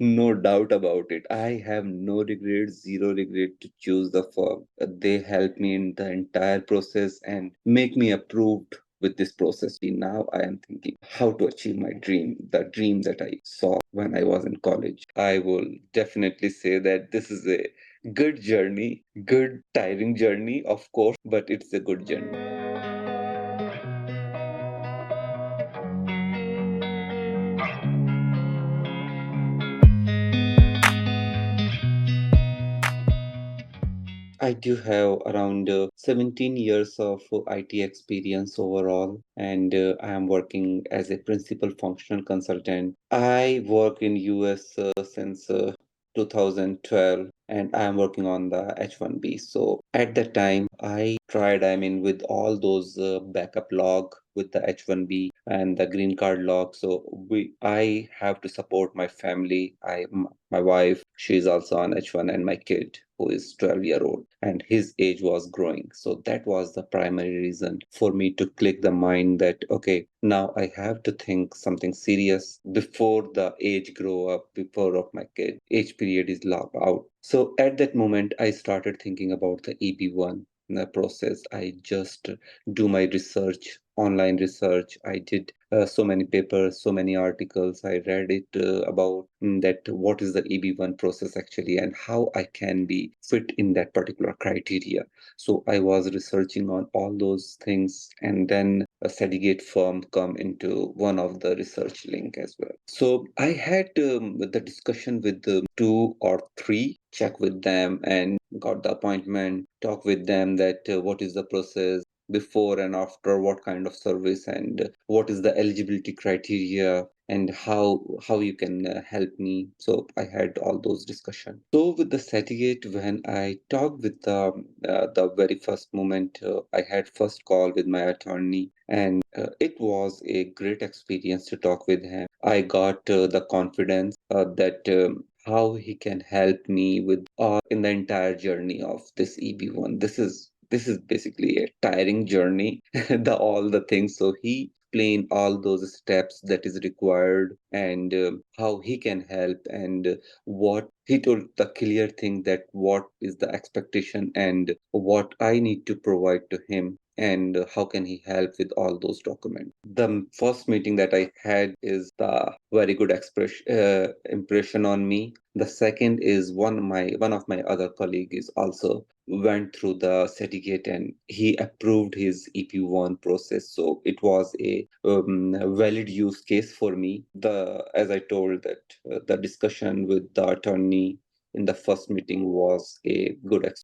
No doubt about it. I have no regret, zero regret to choose the firm. They help me in the entire process and make me approved with this process. Now I am thinking how to achieve my dream, the dream that I saw when I was in college. I will definitely say that this is a good journey, good tiring journey, of course, but it's a good journey. I do have around 17 years of IT experience overall, and I am working as a principal functional consultant. I work in US since 2012, and I am working on the H1B. So at that time, I tried, with all those backup log with the H1B and the green card log. So I have to support my family. My wife, she's also on H1, and my kid, who is 12-year-old, and his age was growing. So that was the primary reason for me to click the mind that, okay, now I have to think something serious before the age grow up, before of my kid. Age period is locked out. So at that moment, I started thinking about the EB1 process. I just do my research, online research. I did so many papers, so many articles. I read it about that what is the EB1 process actually and how I can be fit in that particular criteria. So I was researching on all those things, and then a Sedaghat firm come into one of the research link as well. So I had the discussion with the two or three, check with them and got the appointment, talk with them that what is the process before and after, what kind of service, and what is the eligibility criteria, and how you can help me. So I had all those discussions. So with the certificate, when I talked with the very first moment, I had first call with my attorney, and it was a great experience to talk with him. I got the confidence that how he can help me with in the entire journey of this EB1. This is basically a tiring journey, the all the things. So he explained all those steps that is required, and how he can help, and what he told the clear thing that what is the expectation and what I need to provide to him, and how can he help with all those documents. The first meeting that I had is the very good impression on me. The second is one of my other colleague is also went through the certificate, and he approved his EP1 process. So it was a valid use case for me. The As I told that the discussion with the attorney in the first meeting was a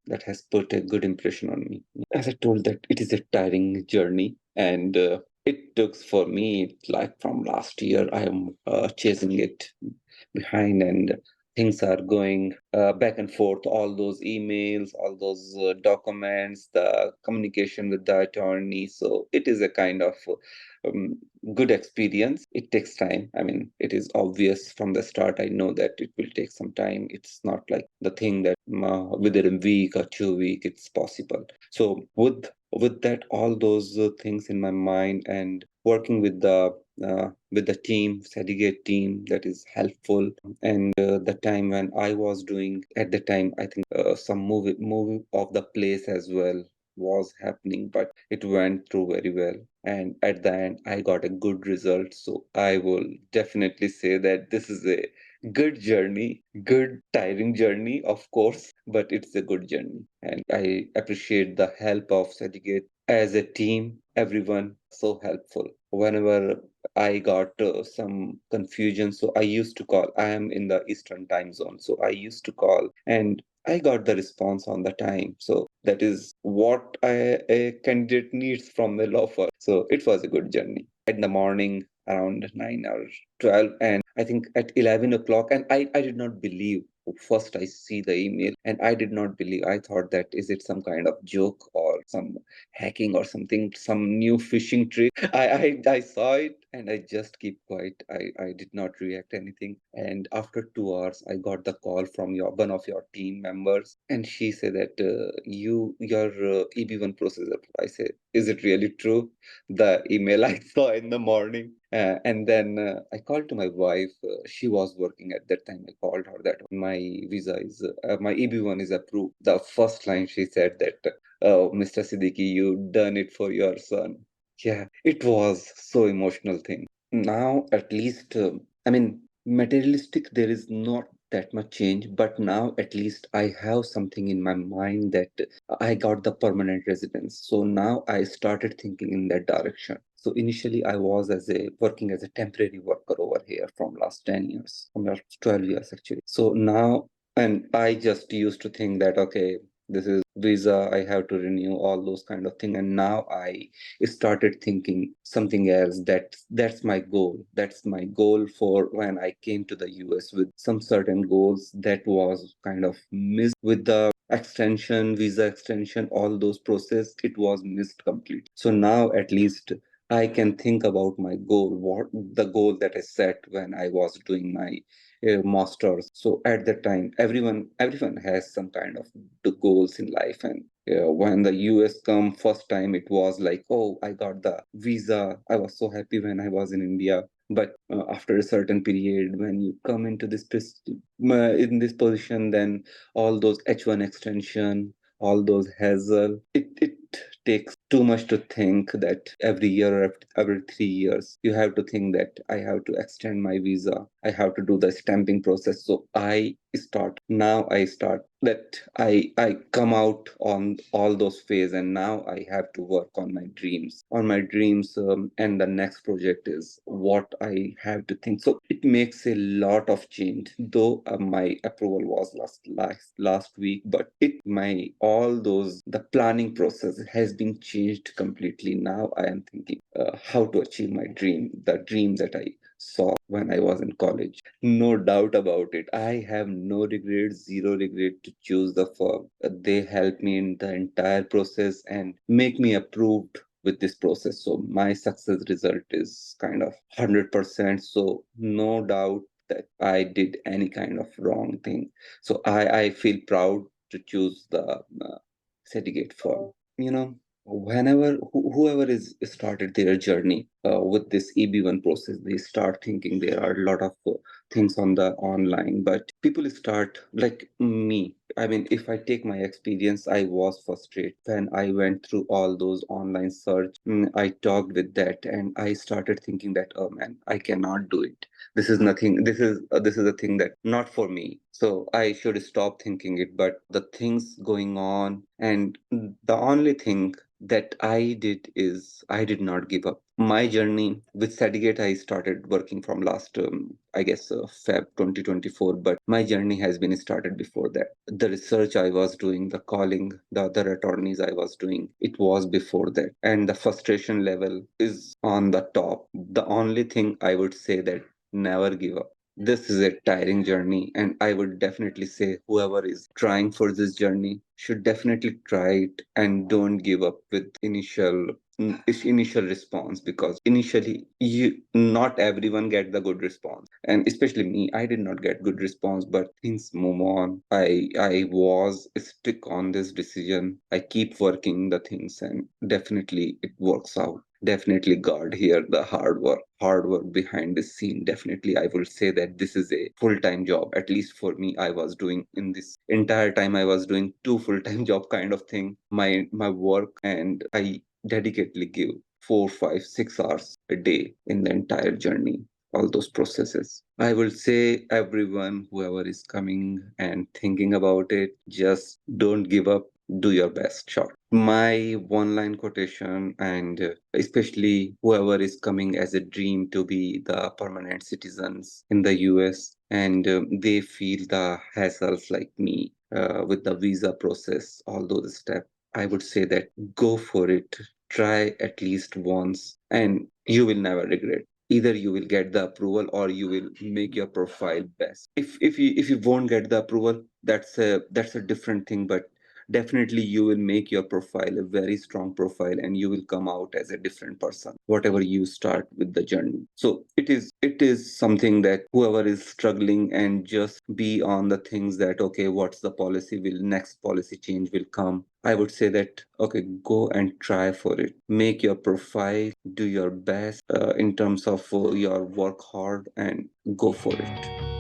that has put a good impression on me. As I told that it is a tiring journey, and it took for me like from last year I am chasing it behind, and things are going back and forth, all those emails, all those documents, the communication with the attorney. So it is a kind of um, good experience. It takes time. It is obvious from the start. I know that it will take some time. It's not like the thing that within a week or 2 week it's possible. So with that, all those things in my mind, and working with the team, Sedaghat team, that is helpful. And the time when I was doing at the time, I think some movie of the place as well was happening, but it went through very well. And at the end, I got a good result. So I will definitely say that this is a good journey, good tiring journey, of course, but it's a good journey. And I appreciate the help of Sedaghat as a team, everyone so helpful. Whenever I got some confusion, so I used to call. I am in the Eastern time zone, so I used to call, and I got the response on the time. So that is what a candidate needs from the law firm. So it was a good journey. In the morning, around 9 or 12, and I think at 11 o'clock, and I did not believe. First, I see the email, and I did not believe. I thought that is it some kind of joke or some hacking or something, some new phishing trick. I saw it, and I just keep quiet. I did not react anything. And after 2 hours, I got the call from one of your team members, and she said that your EB1 processor. I said, is it really true? The email I saw in the morning. And then I called to my wife. She was working at that time. I called her that my visa is, my EB1 is approved. The first line she said that, oh, Mr. Siddiqui, you done it for your son. Yeah, it was so emotional thing. Now, at least, I mean, materialistic, there is not that much change, but now at least I have something in my mind that I got the permanent residence. So now I started thinking in that direction. So initially I was as a working as a temporary worker over here from last 10 years, from last 12 years actually. So now, and I just used to think that, okay, this is visa, I have to renew all those kind of thing. And now I started thinking something else, that that's my goal. That's my goal for when I came to the US with some certain goals that was kind of missed with the extension, visa extension, all those process, it was missed completely. So now at least I can think about my goal, what the goal that I set when I was doing my masters. So at that time, everyone has some kind of the goals in life. And when the US come first time, it was like, oh, I got the visa. I was so happy when I was in India. But after a certain period, when you come into in this position, then all those H1 extension, all those hassle, it takes too much to think that every year or every 3 years, you have to think that I have to extend my visa. I have to do the stamping process. So I start that I come out on all those phases, and now I have to work on my dreams, and the next project is what I have to think. So it makes a lot of change, though my approval was last week, but it my all those the planning process has been changed completely. Now I am thinking how to achieve my dream, the dream that I saw when I was in college. No doubt about it. I have no regret, zero regret to choose the firm. They helped me in the entire process and make me approved with this process. So my success result is kind of 100%. So no doubt that I did any kind of wrong thing. So I feel proud to choose the Sedaghat firm. You know, whenever whoever is started their journey with this EB1 process, they start thinking there are a lot of things on the online, but people start like me. I mean, if I take my experience, I was frustrated when I went through all those online search. I talked with that, and I started thinking that, oh man, I cannot do it. This is nothing. This is a thing that not for me. So I should stop thinking it. But the things going on, and the only thing that I did is I did not give up. My journey with Sedaghat, I started working from last, I guess, Feb 2024, but my journey has been started before that. The research I was doing, the calling, the other attorneys I was doing, it was before that. And the frustration level is on the top. The only thing I would say that never give up. This is a tiring journey, and I would definitely say whoever is trying for this journey should definitely try it and don't give up with initial response, because initially you not everyone get the good response, and especially me, I did not get good response, but things move on. I was stick on this decision. I keep working the things, and definitely it works out. Definitely God here, the hard work behind the scene. Definitely, I will say that this is a full-time job. At least for me, I was doing in this entire time, I was doing two full-time job kind of thing. My work, and I dedicatedly give 4, 5, 6 hours a day in the entire journey, all those processes. I will say everyone, whoever is coming and thinking about it, just don't give up. Do your best, shot. My one line quotation, and especially whoever is coming as a dream to be the permanent citizens in the US, and they feel the hassles like me with the visa process, all those steps. I would say that go for it. Try at least once, and you will never regret. Either you will get the approval or you will make your profile best. If you won't get the approval, that's a different thing. But definitely you will make your profile a very strong profile, and you will come out as a different person whatever you start with the journey. So it is something that whoever is struggling and just be on the things that, okay, what's the policy, will next policy change will come, I would say that, okay, go and try for it. Make your profile, do your best in terms of your work hard, and go for it.